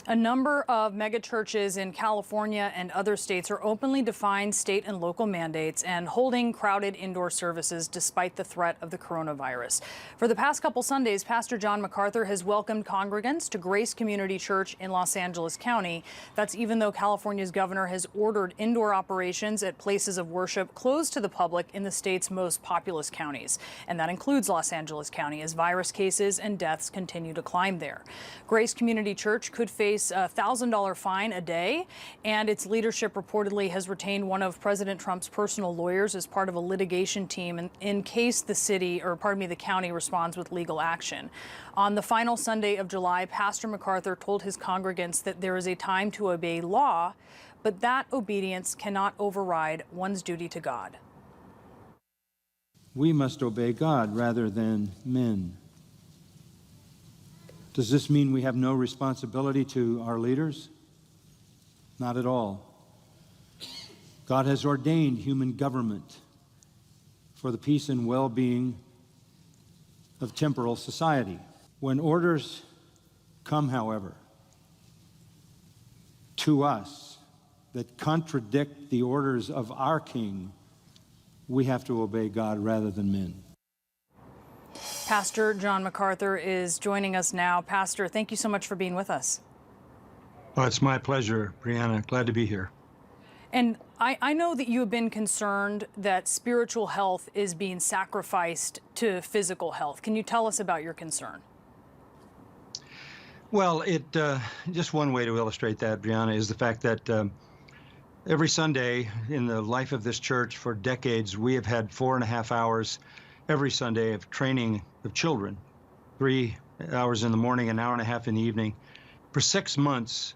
A number of megachurches in California and other states are openly defying state and local mandates and holding crowded indoor services despite the threat of the coronavirus. For the past couple Sundays, Pastor John MacArthur has welcomed congregants to Grace Community Church in Los Angeles County. That's even though California's governor has ordered indoor operations at places of worship closed to the public in the state's most populous counties. And that includes Los Angeles County as virus cases and deaths continue to climb there. Grace Community Church could face a $1,000 fine a day, and its leadership reportedly has retained one of President Trump's personal lawyers as part of a litigation team in case the county responds with legal action. On the final Sunday of July, Pastor MacArthur told his congregants that there is a time to obey law, but that obedience cannot override one's duty to God. We must obey God rather than men. Does this mean we have no responsibility to our leaders? Not at all. God has ordained human government for the peace and well-being of temporal society. When orders come, however, to us that contradict the orders of our King, we have to obey God rather than men. Pastor John MacArthur is joining us now. Pastor, thank you so much for being with us. Oh, it's my pleasure, Brianna. Glad to be here. And I know that you have been concerned that spiritual health is being sacrificed to physical health. Can you tell us about your concern? Well, just one way to illustrate that, Brianna, is the fact that every Sunday in the life of this church for decades, we have had 4.5 hours every Sunday of training of children, 3 hours in the morning, an hour and a half in the evening. For 6 months,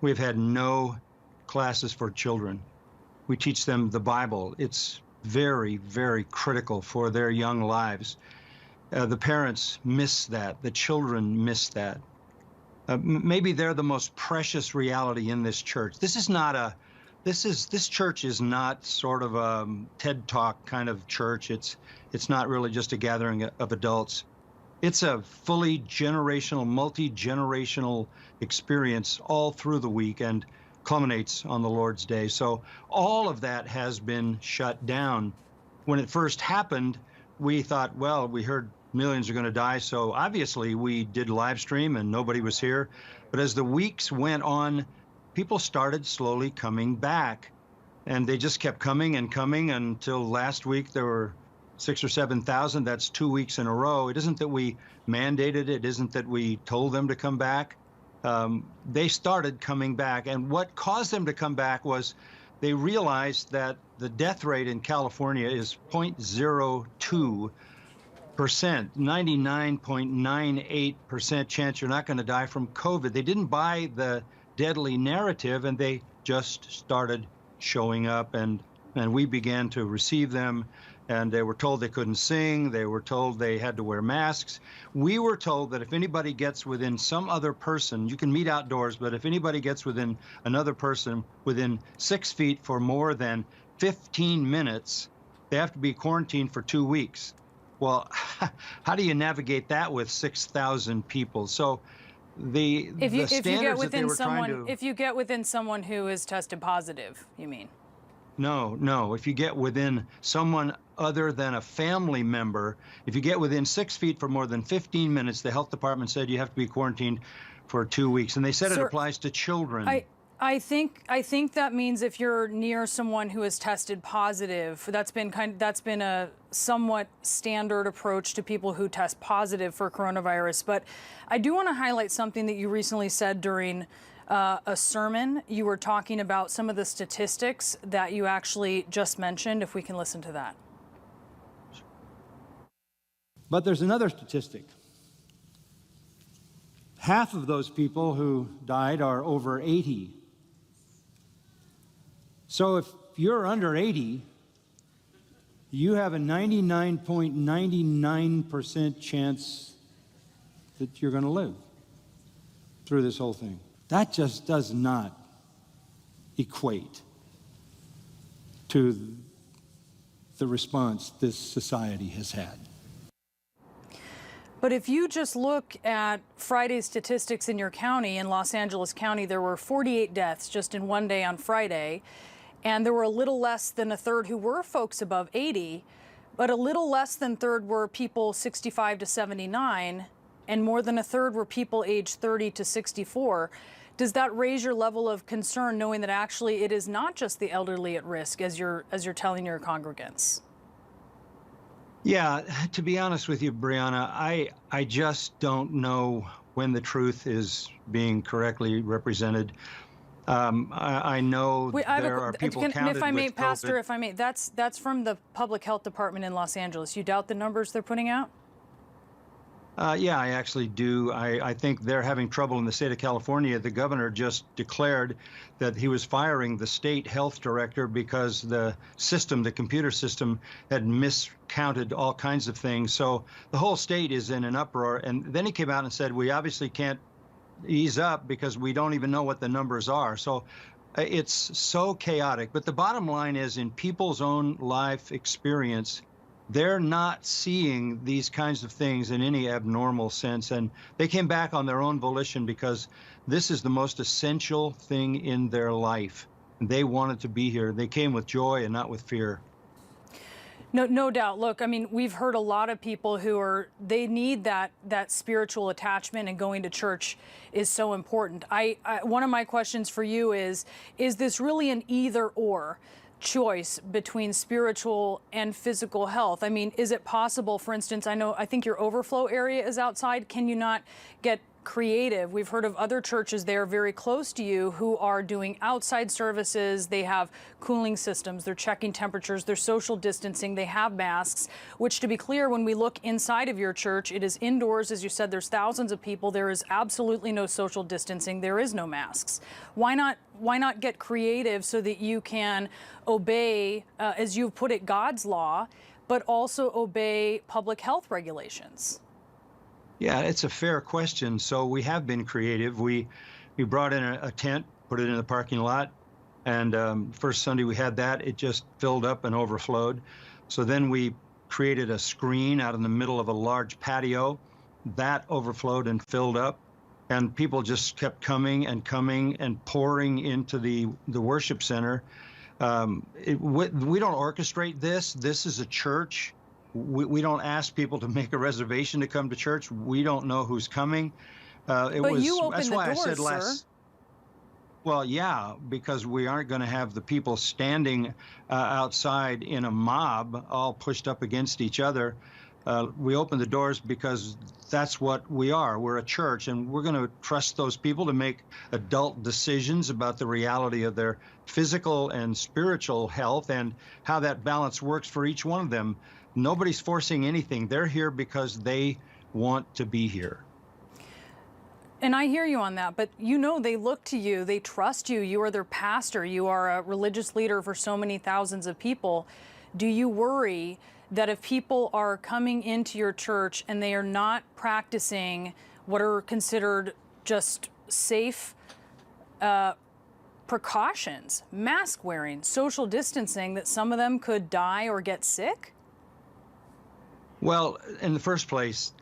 we've had no classes for children. We teach them the Bible. It's very, very critical for their young lives. The parents miss that. The children miss that. Maybe they're the most precious reality in this church. This church is not sort of a TED Talk kind of church. It's not really just a gathering of adults. It's a fully generational, multi-generational experience all through the week and culminates on the Lord's Day. So all of that has been shut down. When it first happened, we thought, well, we heard millions are going to die, so obviously we did live stream and nobody was here. But as the weeks went on, people started slowly coming back, and they just kept coming and coming until last week there were 6,000 or 7,000. That's 2 weeks in a row. It isn't that we mandated it. It isn't that we told them to come back. They started coming back, and what caused them to come back was they realized that the death rate in California is 0.02%, 99.98% chance you're not going to die from COVID. They didn't buy the deadly narrative, and they just started showing up, and we began to receive them. And they were told they couldn't sing. They were told they had to wear masks. We were told that if anybody gets within some other person, you can meet outdoors, but if anybody gets within another person within 6 feet for more than 15 minutes, they have to be quarantined for 2 weeks. Well, how do you navigate that with 6,000 people? So if you get within someone who is tested positive, you mean? No. If you get within someone other than a family member, if you get within 6 feet for more than 15 minutes, the health department said you have to be quarantined for 2 weeks. And they said it applies to children. I think that means if you're near someone who is tested positive, that's been a somewhat standard approach to people who test positive for coronavirus. But I do want to highlight something that you recently said during a sermon. You were talking about some of the statistics that you actually just mentioned. If we can listen to that. But there's another statistic. Half of those people who died are over 80. So if you're under 80, you have a 99.99% chance that you're going to live through this whole thing. That just does not equate to the response this society has had. But if you just look at Friday's statistics in your county, in Los Angeles County, there were 48 deaths just in one day on Friday, and there were a little less than a third who were folks above 80, but a little less than a third were people 65 to 79, and more than a third were people aged 30 to 64. Does that raise your level of concern, knowing that actually it is not just the elderly at risk, as you're telling your congregants? Yeah, to be honest with you, Brianna, I just don't know when the truth is being correctly represented. I know there are people counted if I may, with Pastor, COVID. if I may, that's from the Public Health Department in Los Angeles. You doubt the numbers they're putting out? Yeah, I actually do. I think they're having trouble in the state of California. The governor just declared that he was firing the state health director because the system, the computer system, had miscounted all kinds of things. So the whole state is in an uproar. And then he came out and said, we obviously can't ease up because we don't even know what the numbers are. So it's so chaotic. But the bottom line is, in people's own life experience, they're not seeing these kinds of things in any abnormal sense. And they came back on their own volition because this is the most essential thing in their life. They wanted to be here. They came with joy and not with fear. No doubt. Look, I mean, we've heard a lot of people they need that spiritual attachment, and going to church is so important. One of my questions for you is this really an either or choice between spiritual and physical health? I mean, is it possible, for instance, I think your overflow area is outside. Can you not get creative? We've heard of other churches there very close to you who are doing outside services. They have cooling systems, they're checking temperatures, they're social distancing, they have masks, which, to be clear, when we look inside of your church, it is indoors. As you said, there's thousands of people. There is absolutely no social distancing. There is no masks. Why not get creative so that you can obey, as you've put it, God's law, but also obey public health regulations? Yeah, it's a fair question. So we have been creative. We brought in a tent, put it in the parking lot, and first Sunday we had that. It just filled up and overflowed. So then we created a screen out in the middle of a large patio. That overflowed and filled up, and people just kept coming and pouring into the worship center. We don't orchestrate this. This is a church. We don't ask people to make a reservation to come to church. We don't know who's coming. But you opened that's the why doors, I said last. sir. Well, yeah, because we aren't going to have the people standing outside in a mob, all pushed up against each other. We opened the doors because that's what we are. We're a church, and we're going to trust those people to make adult decisions about the reality of their physical and spiritual health and how that balance works for each one of them. Nobody's forcing anything. They're here because they want to be here. And I hear you on that, but they look to you, they trust you, you are their pastor, you are a religious leader for so many thousands of people. Do you worry that if people are coming into your church and they are not practicing what are considered just safe precautions, mask wearing, social distancing, that some of them could die or get sick? Well, in the first place,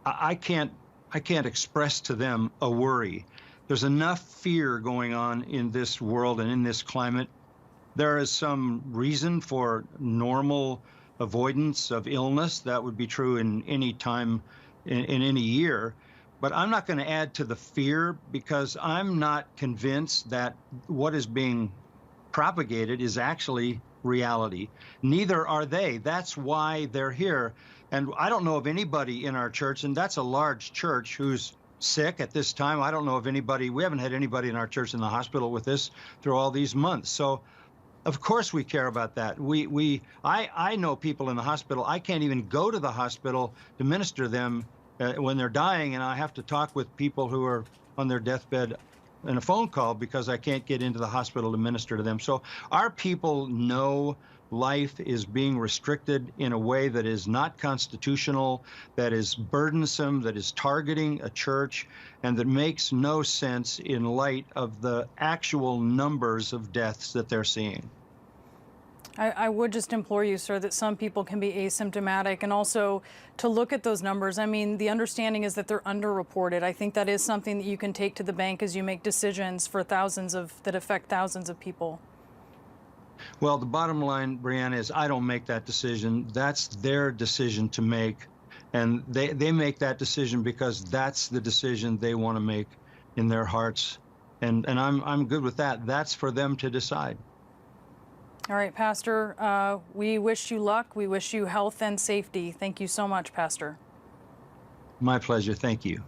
I can't express to them a worry. There's enough fear going on in this world and in this climate. There is some reason for normal avoidance of illness. That would be true in any time, in any year. But I'm not going to add to the fear, because I'm not convinced that what is being propagated is actually reality. Neither are they. That's why they're here. And I don't know of anybody in our church, and that's a large church, who's sick at this time. I don't know of anybody. We haven't had anybody in our church in the hospital with this through all these months. So of course we care about that. I know people in the hospital. I can't even go to the hospital to minister to them when they're dying, and I have to talk with people who are on their deathbed in a phone call because I can't get into the hospital to minister to them. So our people know life is being restricted in a way that is not constitutional, that is burdensome, that is targeting a church, and that makes no sense in light of the actual numbers of deaths that they're seeing. I would just implore you, sir, that some people can be asymptomatic, and also to look at those numbers. I mean, the understanding is that they're underreported. I think that is something that you can take to the bank as you make decisions for that affect thousands of people. Well, the bottom line, Brianna, is I don't make that decision. That's their decision to make. And they make that decision because that's the decision they want to make in their hearts. And I'm good with that. That's for them to decide. All right, Pastor, we wish you luck. We wish you health and safety. Thank you so much, Pastor. My pleasure. Thank you.